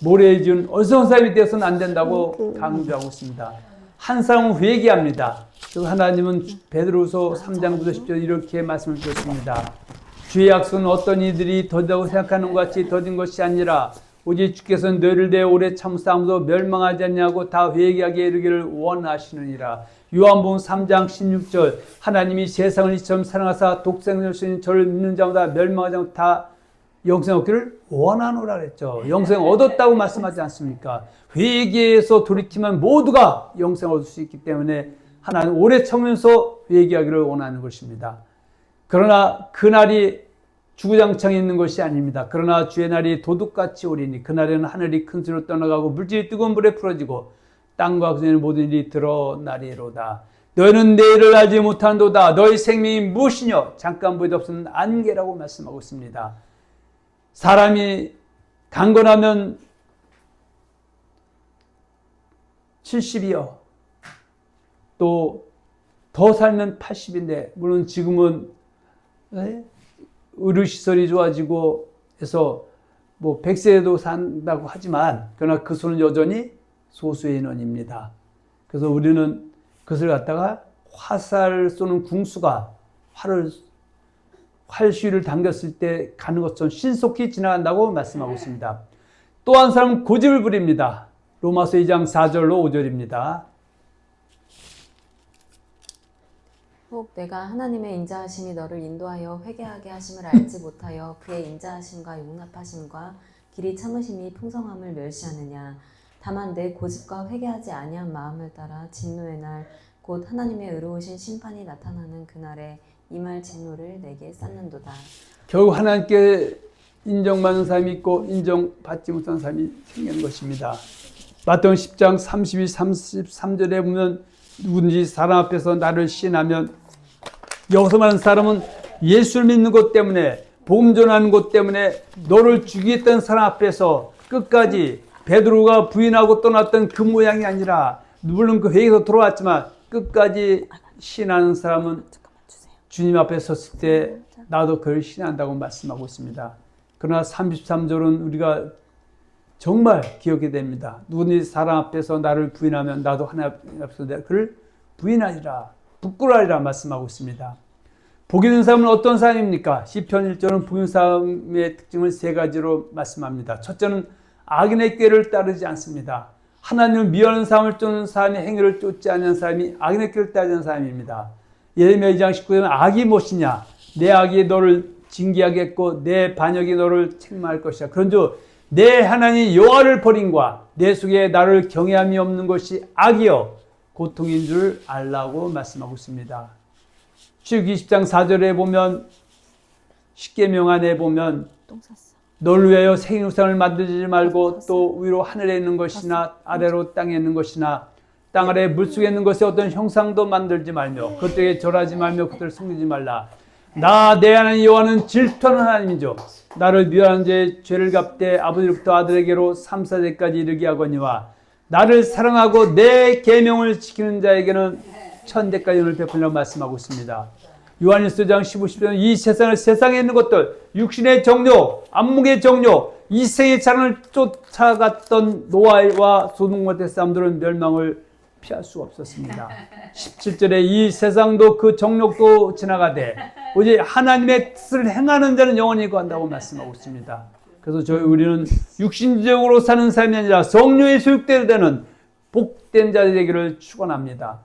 모래에 지은 어리석은 사람이 되어서는 안 된다고 강조하고 있습니다. 한 사람은 회개합니다. 그리고 하나님은 베드로후서 3장 9절 10절 이렇게 말씀을 주셨습니다. 주의 약속은 어떤 이들이 더디다고 생각하는 것 같이 더딘 것이 아니라 오직 주께서는 너희를 대해 오래 참으사 아무도 멸망하지 않냐고 다 회개하게 이르기를 원하시느니라. 요한복음 3장 16절 하나님이 세상을 이처럼 사랑하사 독생자를 주신 저를 믿는 자마다 멸망하지 않고 다 영생 얻기를 원하노라 그랬죠. 영생 얻었다고 말씀하지 않습니까? 회개해서 돌이키면 모두가 영생 얻을 수 있기 때문에 하나님 오래 참으면서 회개하기를 원하는 것입니다. 그러나 그날이 주구장창 있는 것이 아닙니다. 그러나 주의 날이 도둑같이 오리니 그날에는 하늘이 큰 소리로 떠나가고 물질이 뜨거운 불에 풀어지고 땅과 그 전에 모든 일이 드러나리로다. 너희는 내일을 알지 못한도다. 너희 생명이 무엇이뇨? 잠깐 보이도 없는 안개라고 말씀하고 있습니다. 사람이 강건하면 70이요. 또 더 살면 80인데 물론 지금은 의료시설이 좋아지고 해서 뭐 100세도 산다고 하지만 그러나 그 수는 여전히 소수의 인원입니다. 그래서 우리는 그것을 갖다가 화살 쏘는 궁수가 활시위를 당겼을 때 가는 것처럼 신속히 지나간다고 말씀하고 있습니다. 또 한 사람은 고집을 부립니다. 로마서 2장 4절로 5절입니다. 혹 내가 하나님의 인자하심이 너를 인도하여 회개하게 하심을 알지 못하여 그의 인자하심과 용납하심과 길이 참으심이 풍성함을 멸시하느냐. 다만 내 고집과 회개하지 아니한 마음을 따라 진노의 날 곧 하나님의 의로우신 심판이 나타나는 그날에 이 말 진노를 내게 쌓는도다. 결국 하나님께 인정받는 사람이 있고 인정받지 못하는 사람이 생기는 것입니다. 마태복음 10장 32, 33절에 보면 누구든지 사람 앞에서 나를 시인하면, 여기서 말하는 사람은 예수를 믿는 것 때문에, 복음 전하는 것 때문에 너를 죽이겠다는 사람 앞에서 끝까지 베드로가 부인하고 떠났던 그 모양이 아니라, 물론 그 회개에서 돌아왔지만 끝까지 시인하는 사람은 주님 앞에 섰을 때 나도 그를 시인한다고 말씀하고 있습니다. 그러나 33절은 우리가 정말 기억해야 됩니다. 누구든지 사람 앞에서 나를 부인하면 나도 하나님 앞에서 그를 부인하리라, 부끄러워하리라 말씀하고 있습니다. 복이 있는 사람은 어떤 사람입니까? 시편 1절은 복이 있는 사람의 특징을 세 가지로 말씀합니다. 첫째는 악인의 꾀를 따르지 않습니다. 하나님을 미워하는 사람을 쫓는 사람의 행위를 쫓지 않는 사람이 악인의 꾀를 따르지 않는 사람입니다. 예레미야 2장 19절은 악이 무엇이냐? 내 악이 너를 징계하겠고 내 반역이 너를 책망할 것이야. 그런즉 내 하나님 여호와를 버림과 내 속에 나를 경외함이 없는 것이 악이요 고통인 줄 알라고 말씀하고 있습니다. 출애굽기 20장 4절에 보면, 십계명 안에 보면 너를 위하여 생육상을 만들지 말고 또 위로 하늘에 있는 것이나 아래로 땅에 있는 것이나 땅 아래 물속에 있는 것에 어떤 형상도 만들지 말며 그것들에게 절하지 말며 그것들을 섬기지 말라. 나 내 하나님 여호와는 질투하는 하나님이죠. 나를 미워하는 자의 죄를 갚되 아버지로부터 아들에게로 3, 4대까지 이르게 하거니와 나를 사랑하고 내 계명을 지키는 자에게는 천대까지 은혜를 베풀리라고 말씀하고 있습니다. 요한일서 5장 15, 16절 이 세상을 세상에 있는 것들 육신의 정욕, 안목의 정욕, 이생의 자랑을 쫓아갔던 노아와 소돔과 대 사람들은 멸망을 피할 수가 없었습니다. 17절에 이 세상도 그 정욕도 지나가되 오직 하나님의 뜻을 행하는 자는 영원히 거한다고 말씀하고 있습니다. 그래서 우리는 육신적으로 사는 삶이 아니라 성령의 소육대로 되는 복된 자들이 되기를 축원합니다.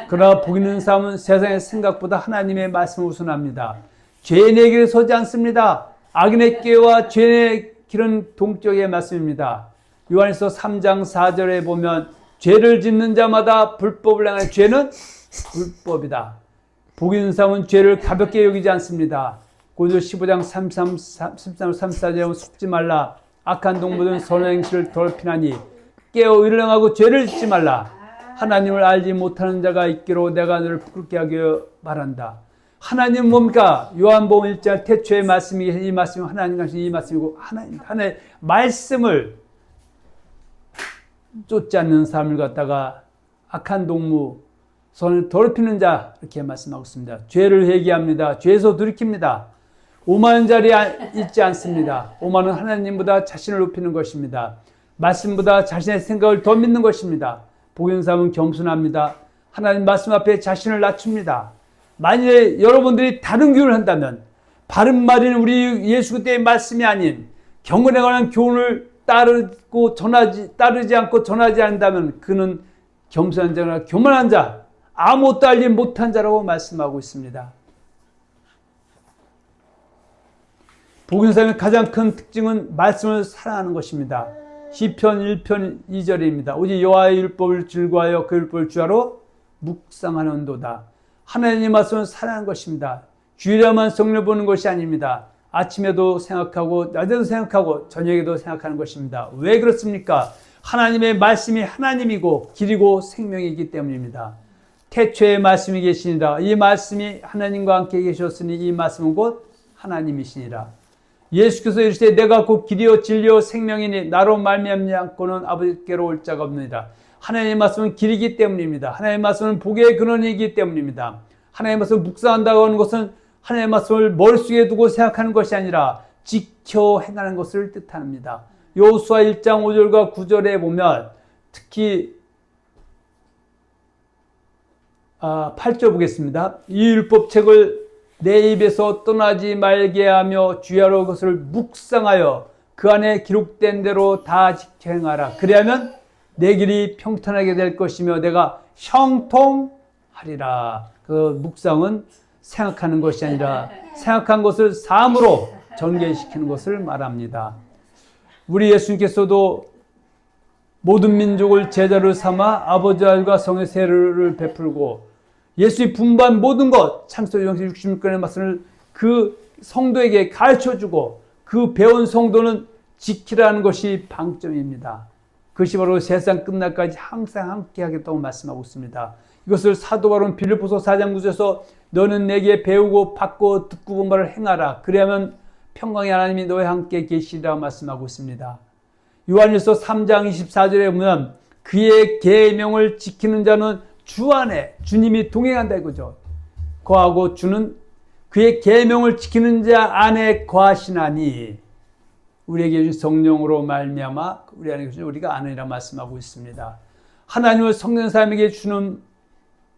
그러나 복 있는 삶은 세상의 생각보다 하나님의 말씀을 우선합니다. 죄인의 길에 서지 않습니다. 악인의 길과 죄인의 길은 동쪽의 말씀입니다. 요한일서 3장 4절에 보면 죄를 짓는 자마다 불법을 행하는 죄는 불법이다. 복 있는 삶은 죄를 가볍게 여기지 않습니다. 고린도서 15장 33-34절에 속지 말라. 악한 동물은 선한 행실을 더럽히나니 깨어 의를 행하고 죄를 짓지 말라. 하나님을 알지 못하는 자가 있기로 내가 너를 부끄럽게 하기를 바란다. 하나님은 뭡니까? 요한복음 1장 태초의 말씀이 이 말씀이 하나님과 이 말씀이고 하나님의 말씀을 쫓지 않는 삶을 갖다가 악한 동무, 손을 더럽히는 자 이렇게 말씀하고 있습니다. 죄를 회개합니다. 죄에서 돌이킵니다. 오만한 자리에 있지 않습니다. 오만은 하나님보다 자신을 높이는 것입니다. 말씀보다 자신의 생각을 더 믿는 것입니다. 복인 삶은 겸손합니다. 하나님 말씀 앞에 자신을 낮춥니다. 만일에 여러분들이 다른 교훈을 한다면 바른 말인 우리 예수 그리스도의 말씀이 아닌 경건에 관한 교훈을 따르지 않고 전하지 않는다면 그는 겸손한 자나 교만한 자, 아무것도 알지 못한 자라고 말씀하고 있습니다. 복인 삶의 가장 큰 특징은 말씀을 사랑하는 것입니다. 시편 1편 2절입니다. 오직 여호와의 율법을 즐거워하여 그 율법을 주야로 묵상하는도다. 하나님의 말씀을 사랑하는 것입니다. 주일에만 성령 보는 것이 아닙니다. 아침에도 생각하고 낮에도 생각하고 저녁에도 생각하는 것입니다. 왜 그렇습니까? 하나님의 말씀이 하나님이고 길이고 생명이기 때문입니다. 태초에 말씀이 계시니라. 이 말씀이 하나님과 함께 계셨으니 이 말씀은 곧 하나님이시니라. 예수께서 이르시되 내가 곧 길이요 진리요 생명이니 나로 말미암지 않고는 아버지께로 올 자가 없느니라. 하나님의 말씀은 길이기 때문입니다. 하나님의 말씀은 복의 근원이기 때문입니다. 하나님의 말씀을 묵상한다고 하는 것은 하나님의 말씀을 머릿속에 두고 생각하는 것이 아니라 지켜 행하는 것을 뜻합니다. 여호수아 1장 5절과 9절에 보면 특히 8절 보겠습니다. 이 율법책을 내 입에서 떠나지 말게 하며 주야로 그것을 묵상하여 그 안에 기록된 대로 다 지켜 행하라. 그리하면 내 길이 평탄하게 될 것이며 내가 형통하리라. 그 묵상은 생각하는 것이 아니라 생각한 것을 삶으로 전개시키는 것을 말합니다. 우리 예수님께서도 모든 민족을 제자로 삼아 아버지와 아들과 성의 세례를 베풀고 예수의 분부한 모든 것, 창세기 66권의 말씀을 그 성도에게 가르쳐주고 그 배운 성도는 지키라는 것이 방점입니다. 그것이 바로 세상 끝날까지 항상 함께 하겠다고 말씀하고 있습니다. 이것을 사도 바울은 빌립보서 4장 9절에서 너는 내게 배우고 받고 듣고 본 바를 행하라. 그리하면 평강의 하나님이 너와 함께 계시리라 말씀하고 있습니다. 요한일서 3장 24절에 보면 그의 계명을 지키는 자는 주 안에 주님이 동행한다 이거죠. 거하고 주는 그의 계명을 지키는 자 안에 거하시나니 우리에게 주신 성령으로 말미암아 우리 안에 계신 우리가 아느니라 말씀하고 있습니다. 하나님을 성령 사람에게 주는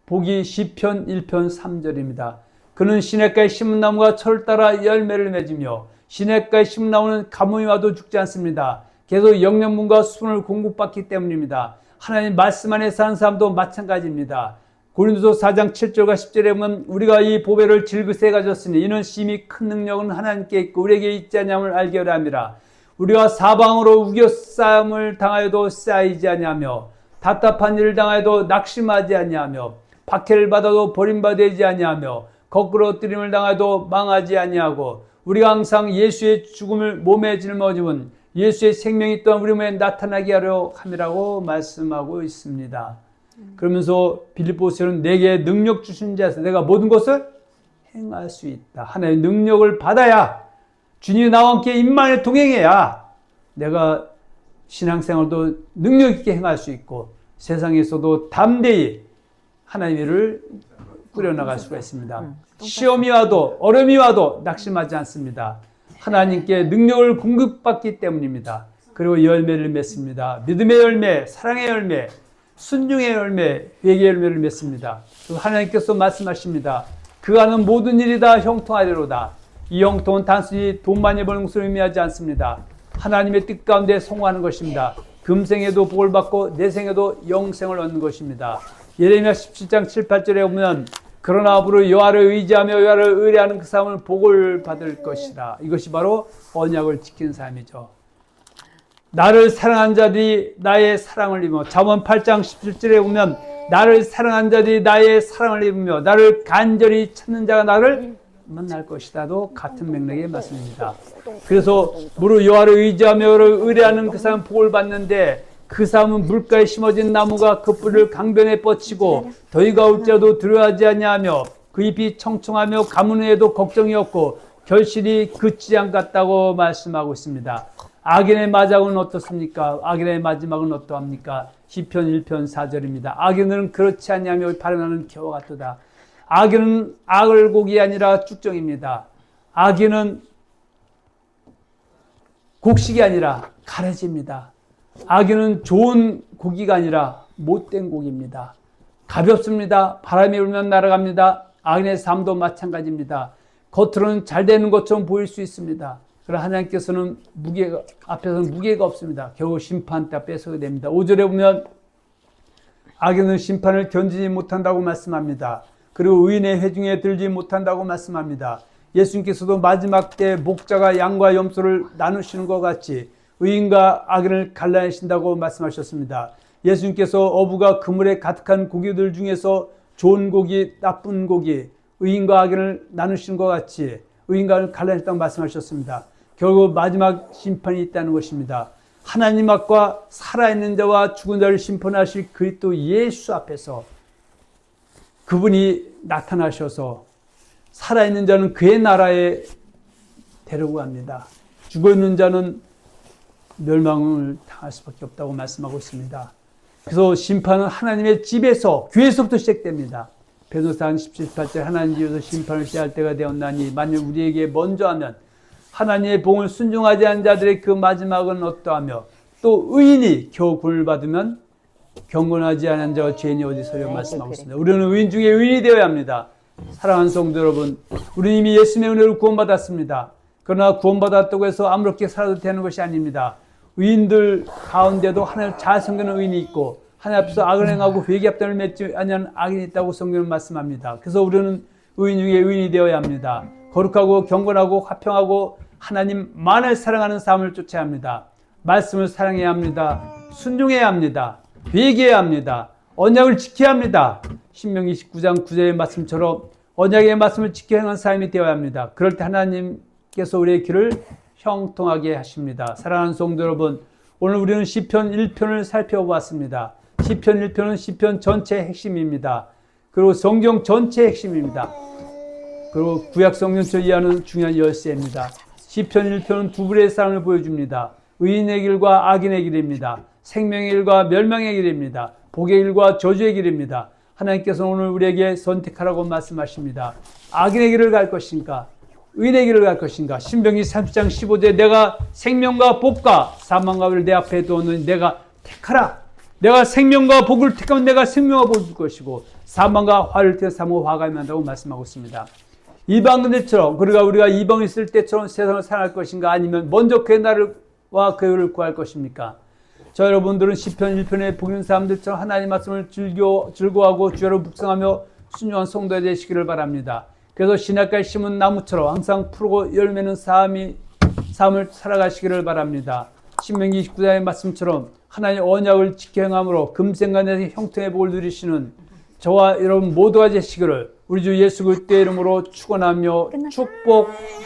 복이 시편 1편 3절입니다. 그는 시냇가에 심은 나무가 철을 따라 열매를 맺으며 시냇가에 심은 나무는 가뭄이 와도 죽지 않습니다. 계속 영양분과 수분을 공급받기 때문입니다. 하나님 말씀 안에 사는 사람도 마찬가지입니다. 고린도서 4장 7절과 10절에 보면 우리가 이 보배를 질그새 가졌으니 이는 심히 큰 능력은 하나님께 있고 우리에게 있지 아니함을 알게 하려 함이라. 우리가 사방으로 우겨싸움을 당하여도 쌓이지 아니하며 답답한 일을 당하여도 낙심하지 아니하며 박해를 받아도 버림받지 아니하며 거꾸로 뜨림을 당하여도 망하지 아니하고 우리가 항상 예수의 죽음을 몸에 짊어지면 예수의 생명이 또한 우리 몸에 나타나게 하려 함이라고 말씀하고 있습니다. 그러면서 빌립보서는 내게 능력 주신 자에서 내가 모든 것을 행할 수 있다. 하나님의 능력을 받아야 주님이 나와 함께 임만에 동행해야 내가 신앙생활도 능력 있게 행할 수 있고 세상에서도 담대히 하나님의 일을 꾸려나갈 수가 있습니다. 시험이 와도 어려움이 와도 낙심하지 않습니다. 하나님께 능력을 공급받기 때문입니다. 그리고 열매를 맺습니다. 믿음의 열매, 사랑의 열매, 순종의 열매, 회개의 열매를 맺습니다. 그리고 하나님께서 말씀하십니다. 그가 하는 모든 일이 다 형통하리로다. 이 형통은 단순히 돈 많이 버는 것을 의미하지 않습니다. 하나님의 뜻 가운데 성공하는 것입니다. 금생에도 복을 받고 내생에도 영생을 얻는 것입니다. 예레미야 17장 7, 8절에 보면 그러나 앞으로 여호와를 의지하며 여호와를 의뢰하는 그 사람은 복을 받을 것이라. 이것이 바로 언약을 지키는 삶이죠. 나를 사랑한 자들이 나의 사랑을 입으며 잠언 8장 17절에 보면 나를 사랑한 자들이 나의 사랑을 입으며 나를 간절히 찾는 자가 나를 만날 것이다도 같은 맥락의 말씀입니다. 그래서 무릇 여호와를 의지하며 여호와를 의뢰하는 그 사람은 복을 받는데 그 사람은 물가에 심어진 나무가 그 뿌리를 강변에 뻗치고 더위가 올지라도 두려워하지 아니하며 그 잎이 청청하며 가뭄 후에도 걱정이 없고 결실이 그치지 않겠다고 말씀하고 있습니다. 악인의 마지막은 어떻습니까? 악인의 마지막은 어떠합니까? 시편 1편 4절입니다. 악인은 그렇지 아니하며 발언하는 겨와 같도다. 악인은 악을 곡이 아니라 쭉정입니다. 악인은 곡식이 아니라 가래집니다. 악인은 좋은 고기가 아니라 못된 고기입니다. 가볍습니다. 바람이 불면 날아갑니다. 악인의 삶도 마찬가지입니다. 겉으로는 잘 되는 것처럼 보일 수 있습니다. 그러나 하나님께서는 앞에서는 무게가 없습니다. 결국 심판 때 뺏어야 됩니다. 5절에 보면 악인은 심판을 견디지 못한다고 말씀합니다. 그리고 의인의 회중에 들지 못한다고 말씀합니다. 예수님께서도 마지막 때 목자가 양과 염소를 나누시는 것 같이 의인과 악인을 갈라내신다고 말씀하셨습니다. 예수님께서 어부가 그물에 가득한 고기들 중에서 좋은 고기, 나쁜 고기, 의인과 악인을 나누시는 것 같이 의인과 악인을 갈라내셨다고 말씀하셨습니다. 결국 마지막 심판이 있다는 것입니다. 하나님 앞과 살아있는 자와 죽은 자를 심판하실 그리스도 예수 앞에서 그분이 나타나셔서 살아있는 자는 그의 나라에 데리고 갑니다. 죽어있는 자는 멸망을 당할 수밖에 없다고 말씀하고 있습니다. 그래서 심판은 하나님의 집에서 교회에서부터 시작됩니다. 베드로상 17절 하나님 집에서 심판을 시작할 때가 되었나니 만일 우리에게 먼저 하면 하나님의 복을 순종하지 않은 자들의 그 마지막은 어떠하며 또 의인이 겨우 구원을 받으면 경건하지 않은 자와 죄인이 어디서려 말씀하고 있습니다. 우리는 의인 중에 의인이 되어야 합니다. 사랑하는 성도 여러분, 우리는 이미 예수님의 은혜로 구원받았습니다. 그러나 구원받았다고 해서 아무렇게 살아도 되는 것이 아닙니다. 의인들 가운데도 하나님을 잘 섬기는 의인이 있고 하나님 앞에서 악을 행하고 회개합당을 맺지 아니하는 악인이 있다고 성경은 말씀합니다. 그래서 우리는 의인 중에 의인이 되어야 합니다. 거룩하고 경건하고 화평하고 하나님만을 사랑하는 삶을 쫓아야 합니다. 말씀을 사랑해야 합니다. 순종해야 합니다. 회개해야 합니다. 언약을 지켜야 합니다. 신명기 29장 9절의 말씀처럼 언약의 말씀을 지켜 행하는 삶이 되어야 합니다. 그럴 때 하나님께서 우리의 길을 형통하게 하십니다. 사랑하는 성도 여러분, 오늘 우리는 시편 1편을 살펴보았습니다. 시편 1편은 시편 전체의 핵심입니다. 그리고 성경 전체의 핵심입니다. 그리고 구약 성경을 이해하는 중요한 열쇠입니다. 시편 1편은 두 불의 삶을 보여줍니다. 의인의 길과 악인의 길입니다. 생명의 길과 멸망의 길입니다. 복의 길과 저주의 길입니다. 하나님께서는 오늘 우리에게 선택하라고 말씀하십니다. 악인의 길을 갈 것인가? 의인의 길을 갈 것인가? 신명기 30장 15절에 내가 생명과 복과 사망과 를 내 앞에 두었느니 내가 택하라. 내가 생명과 복을 택하면 내가 생명과 복을 줄 것이고 사망과 화를 택하면 화가 임한다고 말씀하고 있습니다. 이방인들처럼 우리가 이방에 있을 때처럼 세상을 살아갈 것인가? 아니면 먼저 그의 나라와 그의 의를 구할 것입니까? 저 여러분들은 시편 1편에 보이는 사람들처럼 하나님 말씀을 즐거워하고 주야로 묵상하며 순종한 성도가 되시기를 바랍니다. 그래서 신학가에 심은 나무처럼 항상 푸르고 열매는 삶을 살아가시기를 바랍니다. 신명기 29장의 말씀처럼 하나님의 언약을 지켜 행함으로 금생과 내생 형통의 복을 누리시는 저와 여러분 모두가 되시기를 우리 주 예수 그리스도의 이름으로 축원하며 축복